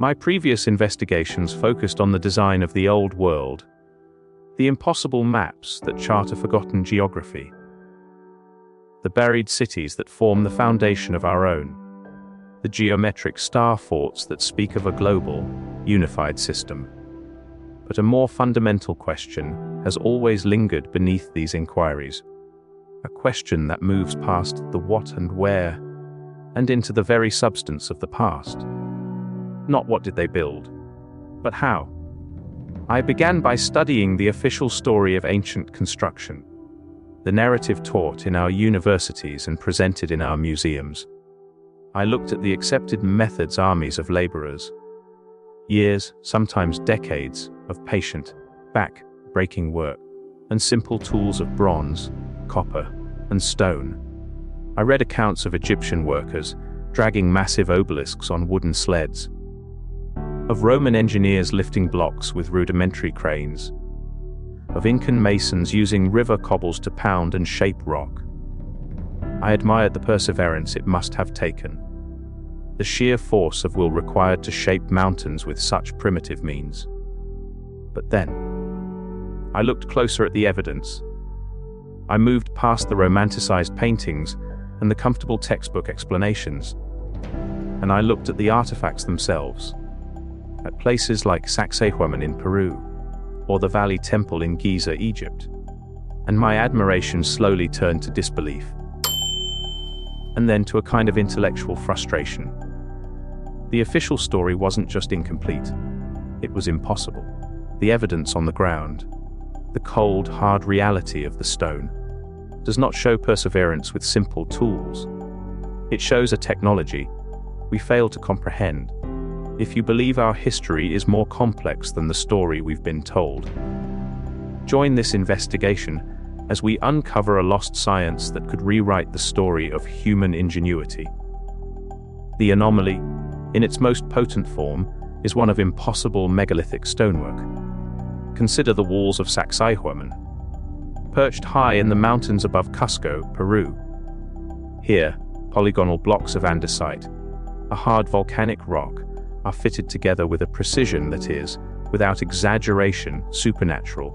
My previous investigations focused on the design of the old world, the impossible maps that chart a forgotten geography, the buried cities that form the foundation of our own, the geometric star forts that speak of a global, unified system. But a more fundamental question has always lingered beneath these inquiries, a question that moves past the what and where and into the very substance of the past. Not what did they build, but how. I began by studying the official story of ancient construction, the narrative taught in our universities and presented in our museums. I looked at the accepted methods armies of laborers, years, sometimes decades, of patient, back-breaking work, and simple tools of bronze, copper, and stone. I read accounts of Egyptian workers dragging massive obelisks on wooden sleds, of Roman engineers lifting blocks with rudimentary cranes, of Incan masons using river cobbles to pound and shape rock. I admired the perseverance it must have taken, the sheer force of will required to shape mountains with such primitive means. But then, I looked closer at the evidence. I moved past the romanticized paintings and the comfortable textbook explanations, and I looked at the artifacts themselves, at places like Sacsayhuamán in Peru, or the Valley Temple in Giza, Egypt, and my admiration slowly turned to disbelief, and then to a kind of intellectual frustration. The official story wasn't just incomplete, it was impossible. The evidence on the ground, the cold, hard reality of the stone, does not show perseverance with simple tools. It shows a technology we fail to comprehend, if you believe our history is more complex than the story we've been told. Join this investigation as we uncover a lost science that could rewrite the story of human ingenuity. The anomaly, in its most potent form, is one of impossible megalithic stonework. Consider the walls of Sacsayhuamán, perched high in the mountains above Cusco, Peru. Here, polygonal blocks of andesite, a hard volcanic rock, are fitted together with a precision that is, without exaggeration, supernatural.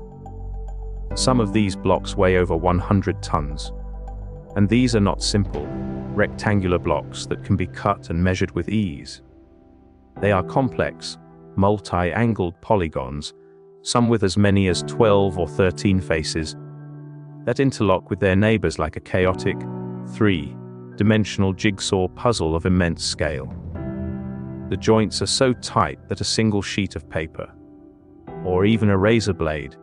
Some of these blocks weigh over 100 tons. And these are not simple, rectangular blocks that can be cut and measured with ease. They are complex, multi-angled polygons, some with as many as 12 or 13 faces, that interlock with their neighbors like a chaotic, three-dimensional jigsaw puzzle of immense scale. The joints are so tight that a single sheet of paper, or even a razor blade,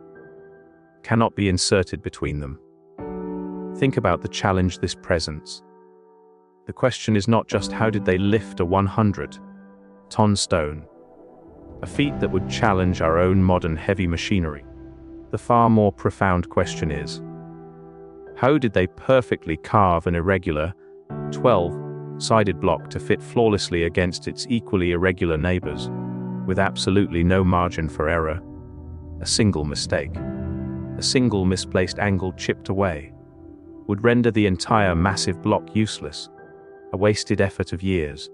cannot be inserted between them. Think about the challenge this presents. The question is not just how did they lift a 100-ton stone, a feat that would challenge our own modern heavy machinery. The far more profound question is, how did they perfectly carve an irregular, 12-sided block to fit flawlessly against its equally irregular neighbors, with absolutely no margin for error? A single mistake, a single misplaced angle chipped away, would render the entire massive block useless, a wasted effort of years.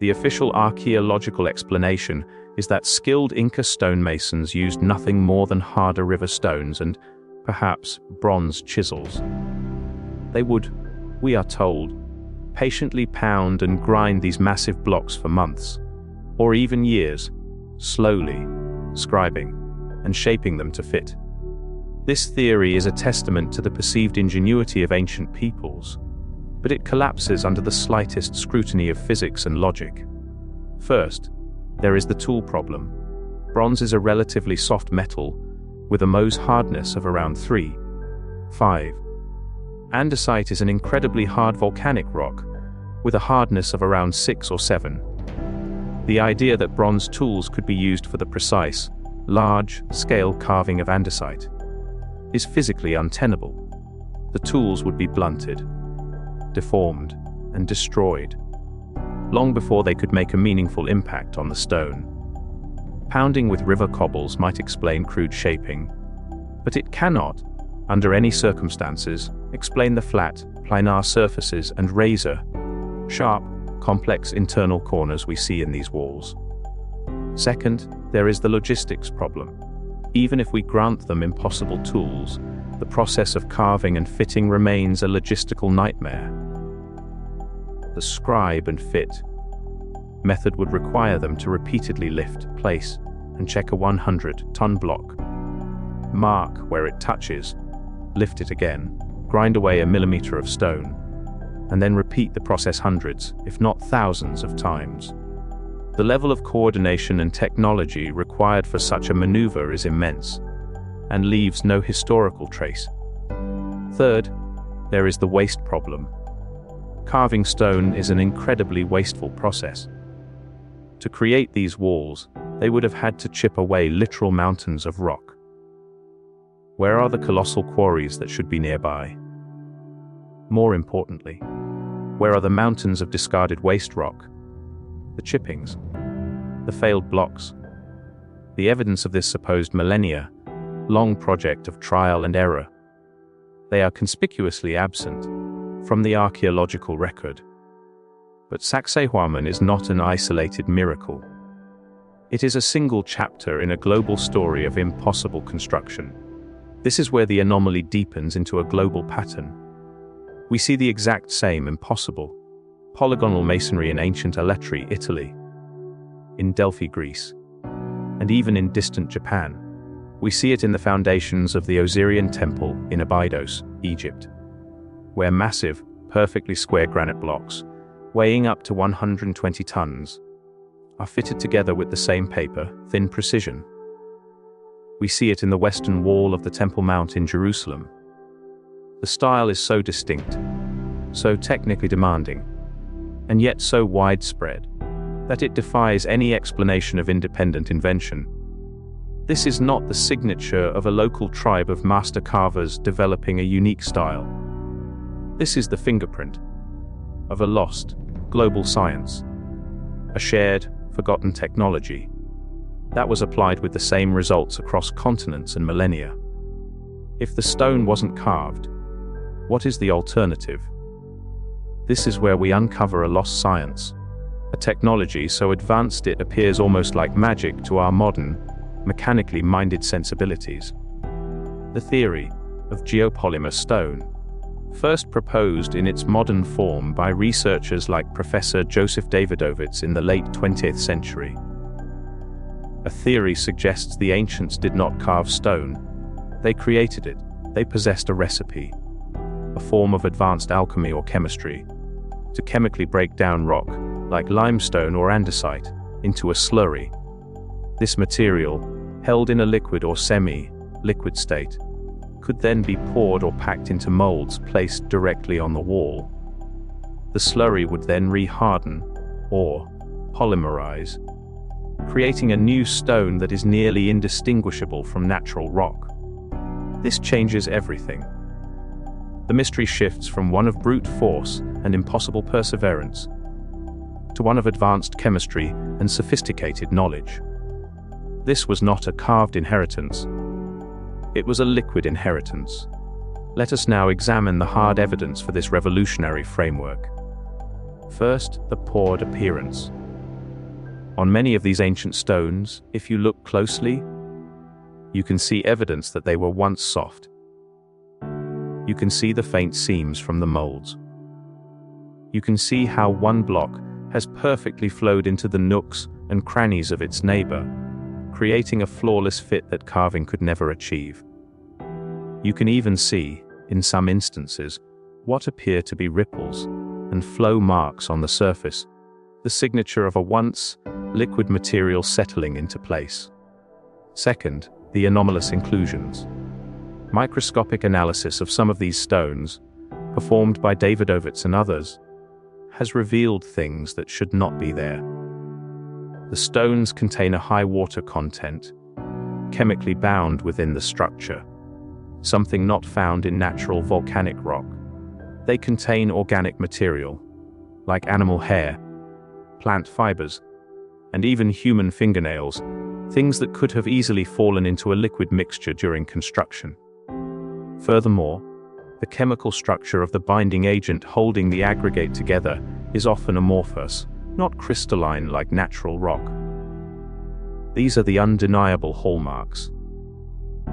The official archaeological explanation is that skilled Inca stonemasons used nothing more than harder river stones and, perhaps, bronze chisels. They would, we are told, patiently pound and grind these massive blocks for months, or even years, slowly, scribing, and shaping them to fit. This theory is a testament to the perceived ingenuity of ancient peoples, but it collapses under the slightest scrutiny of physics and logic. First, there is the tool problem. Bronze is a relatively soft metal with a Mohs hardness of around 3.5. Andesite is an incredibly hard volcanic rock with a hardness of around 6 or 7. The idea that bronze tools could be used for the precise, large-scale carving of andesite is physically untenable. the tools would be blunted, deformed, and destroyed, long before they could make a meaningful impact on the stone. Pounding with river cobbles might explain crude shaping, but it cannot, under any circumstances, explain the flat, planar surfaces and razor-sharp, complex internal corners we see in these walls. Second, there is the logistics problem. Even if we grant them impossible tools, the process of carving and fitting remains a logistical nightmare. The scribe and fit method would require them to repeatedly lift, place, and check a 100-ton block, mark where it touches, lift it again, grind away a millimeter of stone, and then repeat the process hundreds, if not thousands of times. The level of coordination and technology required for such a maneuver is immense, and leaves no historical trace. Third, there is the waste problem. Carving stone is an incredibly wasteful process. To create these walls, they would have had to chip away literal mountains of rock. Where are the colossal quarries that should be nearby? More importantly, where are the mountains of discarded waste rock? The chippings, the failed blocks, the evidence of this supposed millennia-long project of trial and error. They are conspicuously absent from the archaeological record. But Sacsayhuamán is not an isolated miracle. It is a single chapter in a global story of impossible construction. This is where the anomaly deepens into a global pattern. We see the exact same impossible polygonal masonry in ancient Aletri, Italy, in Delphi, Greece, and even in distant Japan. We see it in the foundations of the Osirian temple in Abydos, Egypt, where massive, perfectly square granite blocks, weighing up to 120 tons, are fitted together with the same paper-thin precision. We see it in the western wall of the Temple Mount in Jerusalem. The style is so distinct, so technically demanding, and yet so widespread, that it defies any explanation of independent invention. This is not the signature of a local tribe of master carvers developing a unique style. This is the fingerprint of a lost, global science, a shared, forgotten technology that was applied with the same results across continents and millennia. If the stone wasn't carved, what is the alternative? This is where we uncover a lost science, a technology so advanced it appears almost like magic to our modern, mechanically minded sensibilities. The theory of geopolymer stone, first proposed in its modern form by researchers like Professor Joseph Davidovits in the late 20th century. A theory suggests the ancients did not carve stone, they created it. They possessed a recipe, a form of advanced alchemy or chemistry, to chemically break down rock, like limestone or andesite, into a slurry. This material, held in a liquid or semi-liquid state, could then be poured or packed into molds placed directly on the wall. The slurry would then re-harden, or polymerize, creating a new stone that is nearly indistinguishable from natural rock. This changes everything. The mystery shifts from one of brute force and impossible perseverance to one of advanced chemistry and sophisticated knowledge. This was not a carved inheritance. It was a liquid inheritance. Let us now examine the hard evidence for this revolutionary framework. First, the poured appearance. On many of these ancient stones, if you look closely, you can see evidence that they were once soft. You can see the faint seams from the molds. You can see how one block has perfectly flowed into the nooks and crannies of its neighbor, creating a flawless fit that carving could never achieve. You can even see, in some instances, what appear to be ripples and flow marks on the surface, the signature of a once liquid material settling into place. Second, the anomalous inclusions. Microscopic analysis of some of these stones, performed by Davidovits and others, has revealed things that should not be there. The stones contain a high water content, chemically bound within the structure. something not found in natural volcanic rock. They contain organic material, like animal hair, plant fibers, and even human fingernails, things that could have easily fallen into a liquid mixture during construction. Furthermore, the chemical structure of the binding agent holding the aggregate together is often amorphous, not crystalline like natural rock. These are the undeniable hallmarks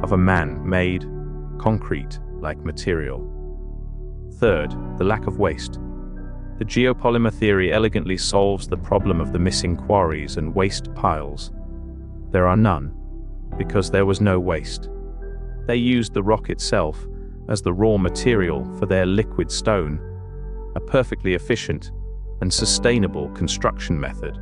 of a man-made, concrete-like material. Third, the lack of waste. The geopolymer theory elegantly solves the problem of the missing quarries and waste piles. There are none, because there was no waste. They used the rock itself as the raw material for their liquid stone, a perfectly efficient and sustainable construction method.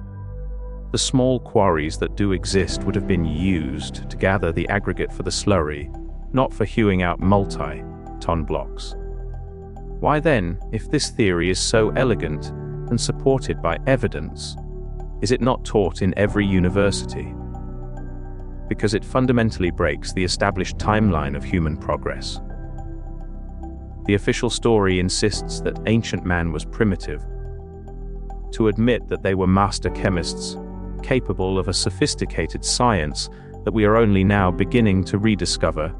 The small quarries that do exist would have been used to gather the aggregate for the slurry, not for hewing out multi-ton blocks. Why then, if this theory is so elegant and supported by evidence, is it not taught in every university? Because it fundamentally breaks the established timeline of human progress. The official story insists that ancient man was primitive. To admit that they were master chemists, capable of a sophisticated science that we are only now beginning to rediscover,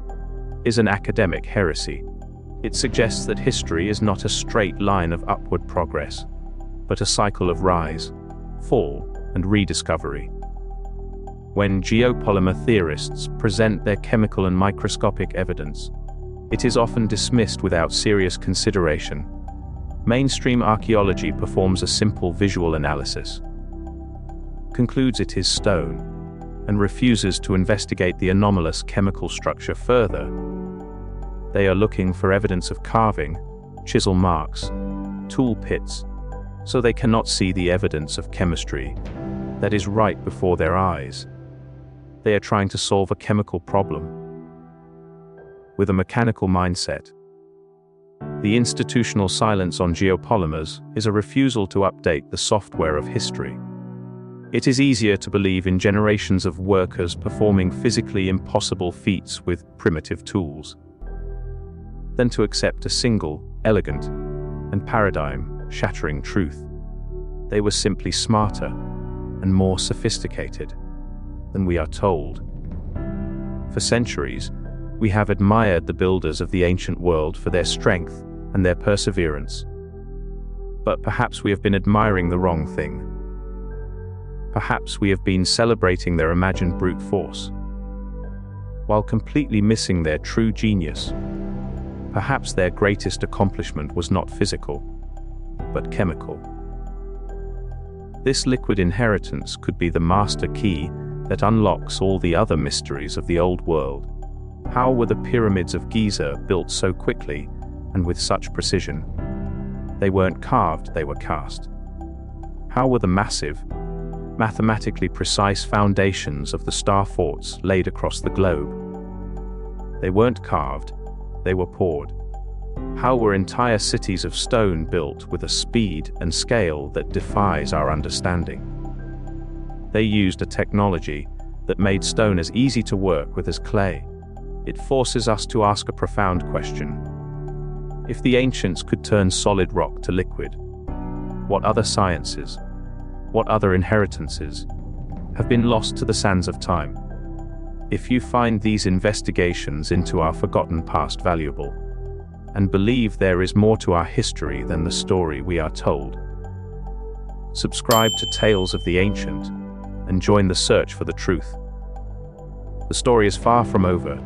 is an academic heresy. It suggests that history is not a straight line of upward progress, but a cycle of rise, fall, and rediscovery. When geopolymer theorists present their chemical and microscopic evidence, it is often dismissed without serious consideration. Mainstream archaeology performs a simple visual analysis, concludes it is stone, and refuses to investigate the anomalous chemical structure further. They are looking for evidence of carving, chisel marks, tool pits, so they cannot see the evidence of chemistry that is right before their eyes. They are trying to solve a chemical problem with a mechanical mindset. The institutional silence on geopolymers is a refusal to update the software of history. It is easier to believe in generations of workers performing physically impossible feats with primitive tools than to accept a single, elegant, and paradigm-shattering truth. They were simply smarter and more sophisticated than we are told. For centuries, we have admired the builders of the ancient world for their strength and their perseverance. But perhaps we have been admiring the wrong thing. Perhaps we have been celebrating their imagined brute force, while completely missing their true genius. Perhaps their greatest accomplishment was not physical, but chemical. This liquid inheritance could be the master key that unlocks all the other mysteries of the old world. How were the pyramids of Giza built so quickly and with such precision? They weren't carved, they were cast. How were the massive, mathematically precise foundations of the star forts laid across the globe? They weren't carved, they were poured. How were entire cities of stone built with a speed and scale that defies our understanding? They used a technology that made stone as easy to work with as clay. It forces us to ask a profound question. If the ancients could turn solid rock to liquid, what other sciences, what other inheritances, have been lost to the sands of time? If you find these investigations into our forgotten past valuable, and believe there is more to our history than the story we are told, subscribe to Tales of the Ancient and join the search for the truth. The story is far from over.